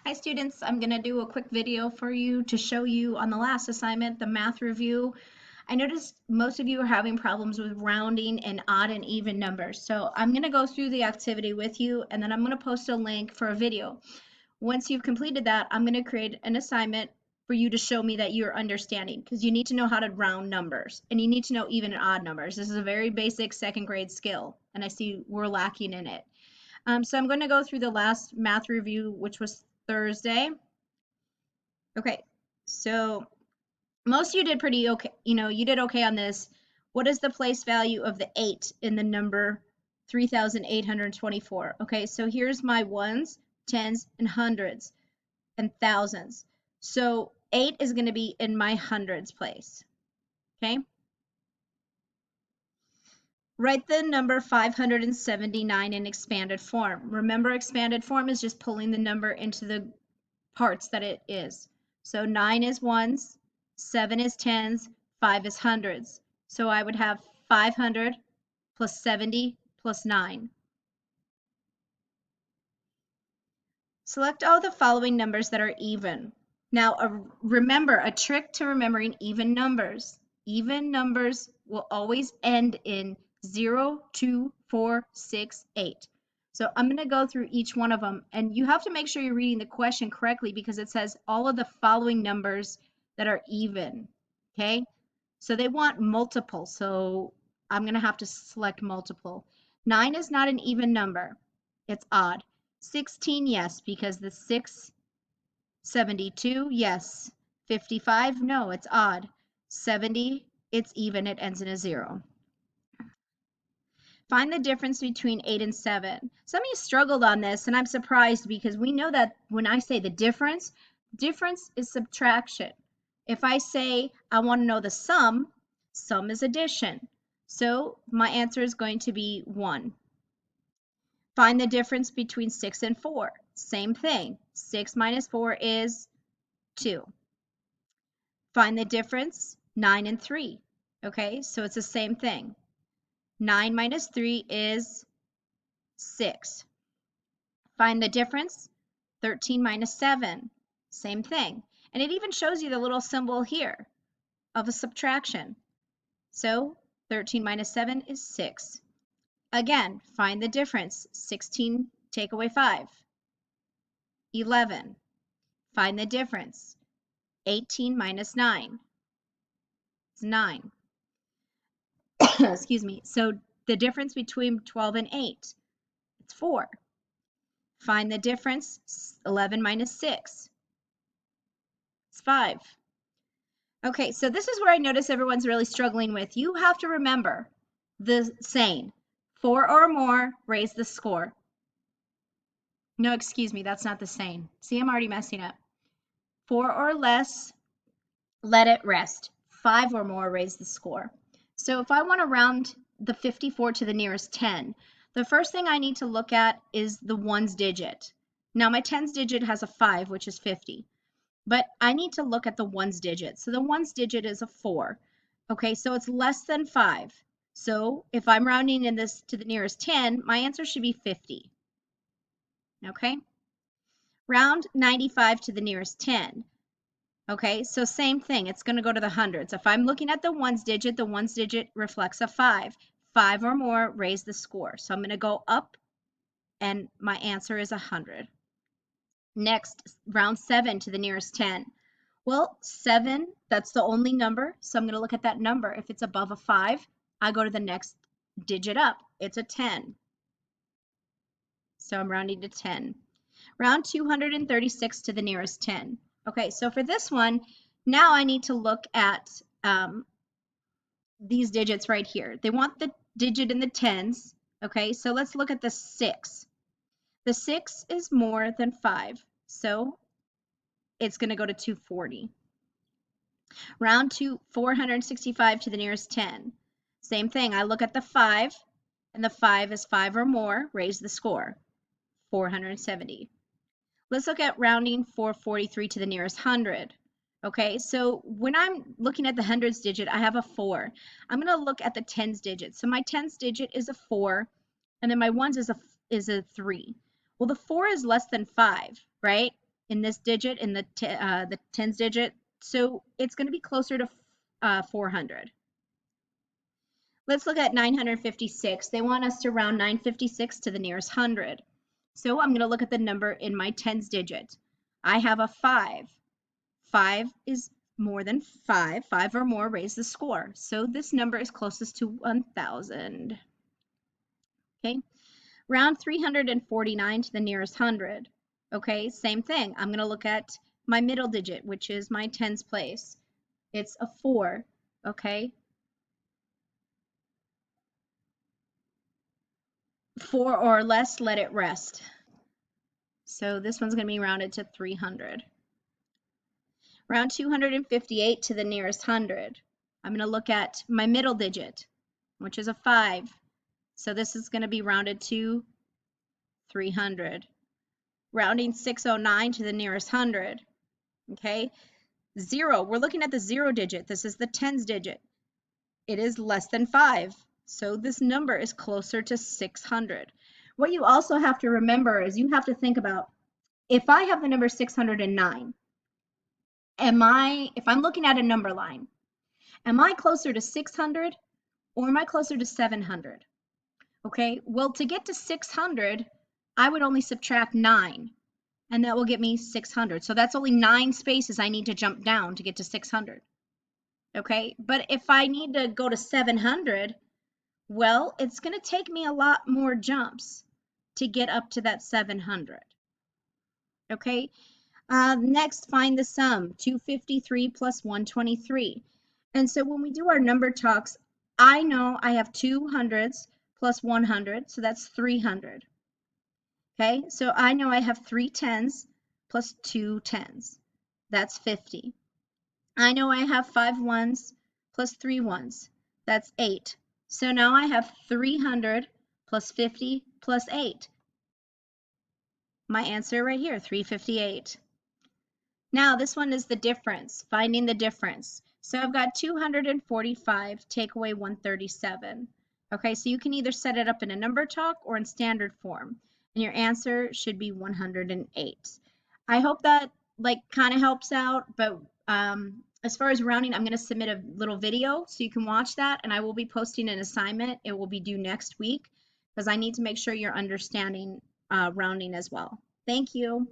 Hi students, I'm going to do a quick video for you to show you on the last assignment, the math review. I noticed most of you are having problems with rounding and odd and even numbers. So I'm going to go through the activity with you and then I'm going to post a link for a video. Once you've completed that, I'm going to create an assignment for you to show me that you're understanding because you need to know how to round numbers and you need to know even and odd numbers. This is a very basic second grade skill and I see we're lacking in it. So I'm going to go through the last math review, which was Thursday. Okay, so most of you did pretty okay. You did okay on this. What is the place value of the 8 in the number 3,824? Okay, so here's my ones, tens, and hundreds, and thousands. So 8 is going to be in my hundreds place. Okay. Write the number 579 in expanded form. Remember, expanded form is just pulling the number into the parts that it is. So 9 is ones, 7 is tens, 5 is hundreds. So I would have 500 plus 70 plus 9. Select all the following numbers that are even. Now, remember, a trick to remembering even numbers. Even numbers will always end in 0, 2, 4, 6, 8. So I'm going to go through each one of them, and you have to make sure you're reading the question correctly because it says all of the following numbers that are even. Okay? So they want multiple, so I'm going to have to select multiple. 9 is not an even number. It's odd. 16, yes, because the 6, 72, yes. 55, no, it's odd. 70, it's even, it ends in a 0. Find the difference between 8 and 7. Some of you struggled on this, and I'm surprised because we know that when I say the difference is subtraction. If I say I want to know the sum is addition. So my answer is going to be 1. Find the difference between 6 and 4. Same thing. 6 minus 4 is 2. Find the difference, 9 and 3. Okay, so it's the same thing. 9 minus 3 is 6. Find the difference, 13 minus 7. Same thing. And it even shows you the little symbol here of a subtraction. So 13 minus 7 is 6. Again, find the difference. 16 take away 5. 11. Find the difference. 18 minus 9 is 9. Excuse me. So the difference between 12 and 8, it's 4. Find the difference. 11 minus 6, it's 5. Okay, so this is where I notice everyone's really struggling with. You have to remember the saying, 4 or more, raise the score. No, excuse me, that's not the saying. See, I'm already messing up. 4 or less, let it rest. 5 or more, raise the score. So if I want to round the 54 to the nearest 10, the first thing I need to look at is the ones digit. Now my tens digit has a 5, which is 50. But I need to look at the ones digit. So the ones digit is a 4. Okay, so it's less than 5. So if I'm rounding in this to the nearest 10, my answer should be 50. Okay? Round 95 to the nearest 10. Okay, so same thing. It's going to go to the hundreds. If I'm looking at the ones digit reflects a 5. 5 or more, raise the score. So I'm going to go up, and my answer is 100. Next, round 7 to the nearest 10. Well, 7, that's the only number, so I'm going to look at that number. If it's above a 5, I go to the next digit up. It's a 10. So I'm rounding to 10. Round 236 to the nearest 10. Okay, so for this one, now I need to look at these digits right here. They want the digit in the tens. Okay, so let's look at the 6. The 6 is more than 5, so it's going to go to 240. Round 465 to the nearest 10. Same thing, I look at the 5, and the 5 is 5 or more, raise the score, 470. Let's look at rounding 443 to the nearest 100. Okay, so when I'm looking at the hundreds digit, I have a 4. I'm going to look at the tens digit. So my tens digit is a 4, and then my ones is a 3. Well, the 4 is less than 5, right? in this digit, in the tens digit. So it's going to be closer to 400. Let's look at 956. They want us to round 956 to the nearest hundred. So I'm going to look at the number in my tens digit. I have a 5. 5 is more than 5. 5 or more raise the score. So this number is closest to 1,000. Okay. Round 349 to the nearest hundred. Okay, same thing. I'm going to look at my middle digit, which is my tens place. It's a 4. Okay. 4 or less, let it rest. So this one's going to be rounded to 300. Round 258 to the nearest hundred. I'm going to look at my middle digit, which is a 5. So this is going to be rounded to 300. Rounding 609 to the nearest hundred. Okay. 0, we're looking at the 0 digit. This is the tens digit. It is less than 5. So this number is closer to 600. What you also have to remember is you have to think about, if I have the number 609, if I'm looking at a number line, am I closer to 600 or am I closer to 700? Okay, well, to get to 600, I would only subtract 9, and that will get me 600. So that's only 9 spaces I need to jump down to get to 600. Okay, but if I need to go to 700, well, it's going to take me a lot more jumps to get up to that 700. Okay, next, find the sum, 253 plus 123. And so when we do our number talks, I know I have 200s plus 100, so that's 300. Okay, so I know I have 3 10s plus 2 10s. That's 50. I know I have 5 1s plus 3 1s. That's 8. So now I have 300 plus 50 plus 8. My answer right here, 358. Now this one is the difference, finding the difference. So I've got 245, take away 137. Okay, so you can either set it up in a number talk or in standard form. And your answer should be 108. I hope that kind of helps out, but as far as rounding, I'm going to submit a little video so you can watch that, and I will be posting an assignment. It will be due next week because I need to make sure you're understanding rounding as well. Thank you.